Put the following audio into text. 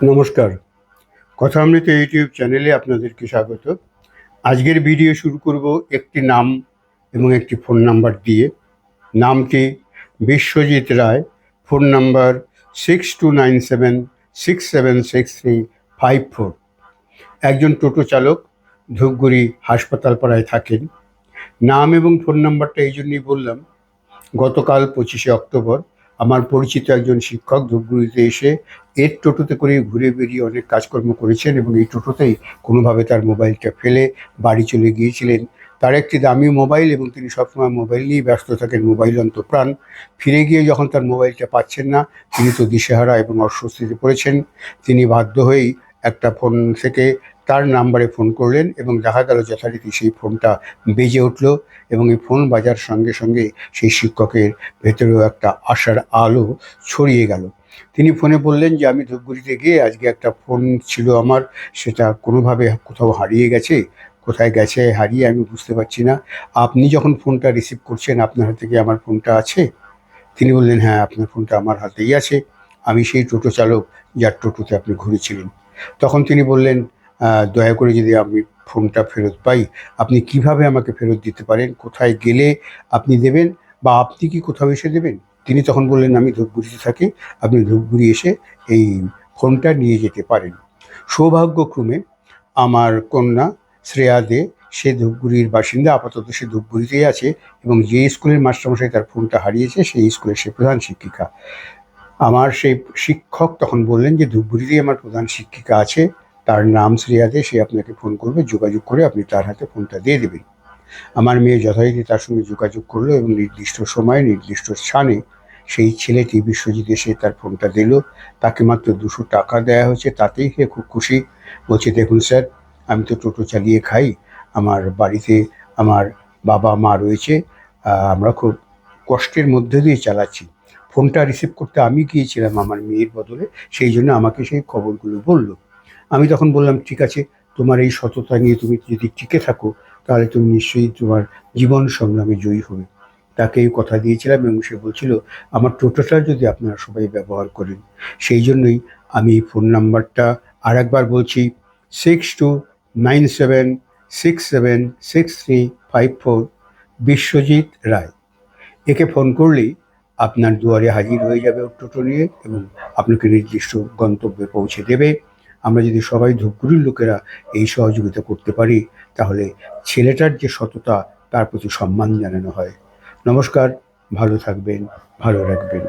নমস্কার, কথামৃত ইউটিউব চ্যানেলে আপনাদেরকে স্বাগত। আজকের ভিডিও শুরু করব একটি নাম এবং একটি ফোন নাম্বার দিয়ে। নামটি বিশ্বজিৎ রায়, ফোন নাম্বার 6297676354। একজন টোটো চালক, ধূপগুড়ি হাসপাতাল পাড়ায় থাকেন। নাম এবং ফোন নাম্বারটা এই জন্যই বললাম, গতকাল 25শে অক্টোবর আমার পরিচিত একজন শিক্ষক ধূপগুড়িতে এসে এর টোটোতে করে ঘুরে বেরিয়ে অনেক কাজকর্ম করেছেন এবং এই টোটোতেই কোনোভাবে তার মোবাইলটা ফেলে বাড়ি চলে গিয়েছিলেন। তার একটি দামি মোবাইল এবং তিনি সবসময় মোবাইল নিয়েই ব্যস্ত থাকেন, মোবাইল অন্তপ্রাণ। ফিরে গিয়ে যখন তার মোবাইলটা পাচ্ছেন না, তিনি তো দিশেহারা এবং অস্বস্তিতে পড়েছেন। তিনি বাধ্য হয়েই একটা ফোন থেকে তার নাম্বারে ফোন করলেন এবং দেখা গেল যথারীতি সেই ফোনটা বেজে উঠল এবং এই ফোন বাজার সঙ্গে সঙ্গে সেই শিক্ষকের ভেতরেও একটা আশার আলো ছড়িয়ে গেল। তিনি ফোনে বললেন যে আমি ধূপগুড়িতে গিয়ে আজকে একটা ফোন ছিল আমার, সেটা কোনোভাবে কোথাও হারিয়ে গেছে। কোথায় গেছে হারিয়ে আমি বুঝতে পারছি না। আপনি যখন ফোনটা রিসিভ করছেন, আপনার হাতে কি আমার ফোনটা আছে? তিনি বললেন, হ্যাঁ, আপনার ফোনটা আমার হাতেই আছে। আমি সেই টোটো চালক যার টোটোতে আপনি ঘুরেছিলেন। তখন তিনি বললেন, দয়া করে যদি আমি ফোনটা ফেরত পাই, আপনি কিভাবে আমাকে ফেরত দিতে পারেন? কোথায় গেলে আপনি দেবেন, বা আপনি কি কোথাও এসে দেবেন? তিনি তখন বললেন, আমি ধূপগুড়িতে থাকি, আপনি ধূপগুড়ি এসে এই ফোনটা নিয়ে যেতে পারেন। সৌভাগ্যক্রমে আমার কন্যা শ্রেয়া দে, সে ধূপগুড়ির বাসিন্দা, আপাতত সে ধূপগুড়িতেই আছে এবং যে স্কুলের মাস্টারমশাই তার ফোনটা হারিয়েছে সেই স্কুলের সে প্রধান শিক্ষিকা। আমার সেই শিক্ষক তখন বললেন যে ধূপগুড়িতেই আমার প্রধান শিক্ষিকা আছে, তার নাম শ্রেয়া দে, সে আপনাকে ফোন করবে, যোগাযোগ করে আপনি তার হাতে ফোনটা দিয়ে দেবেন। আমার মেয়ে যথারীতি তার সঙ্গে যোগাযোগ করলো এবং নির্দিষ্ট সময়ে নির্দিষ্ট স্থানে সেই ছেলেটি বিশ্বজিৎ এসে তার ফোনটা দিল। তাকে মাত্র 200 টাকা দেওয়া হয়েছে, তাতেই সে খুব খুশি। বলছে, দেখুন স্যার, আমি তো টোটো চালিয়ে খাই, আমার বাড়িতে আমার বাবা মা রয়েছে, আমরা খুব কষ্টের মধ্যে দিয়ে চালাচ্ছি। ফোনটা রিসিভ করতে আমি গিয়েছিলাম আমার মেয়ের বদলে, সেই জন্য আমাকে সেই খবরগুলো বলল। আমি তখন বললাম, ঠিক আছে, তোমার এই সততা নিয়ে তুমি যদি টিকে থাকো, তাহলে তুমি নিশ্চয়ই তোমার জীবন সংগ্রামে জয়ী হবে। তাকে এই কথা দিয়েছিলাম এবং সে বলছিল আমার টোটোটা যদি আপনারা সবাই ব্যবহার করেন। সেই জন্যই আমি এই ফোন নাম্বারটা আর একবার বলছি, 6297676354, বিশ্বজিৎ রায়। একে ফোন করলেই আপনার দুয়ারে হাজির হয়ে যাবে ওর টোটো নিয়ে এবং আপনাকে নির্দিষ্ট গন্তব্যে পৌঁছে দেবে। আমরা যদি সবাই ধূপগুড়ির লোকেরা এই সহযোগিতা করতে পারি, তাহলে ছেলেটার যে সততা তার প্রতি সম্মান জানানো হয়। নমস্কার, ভালো থাকবেন, ভালো রাখবেন।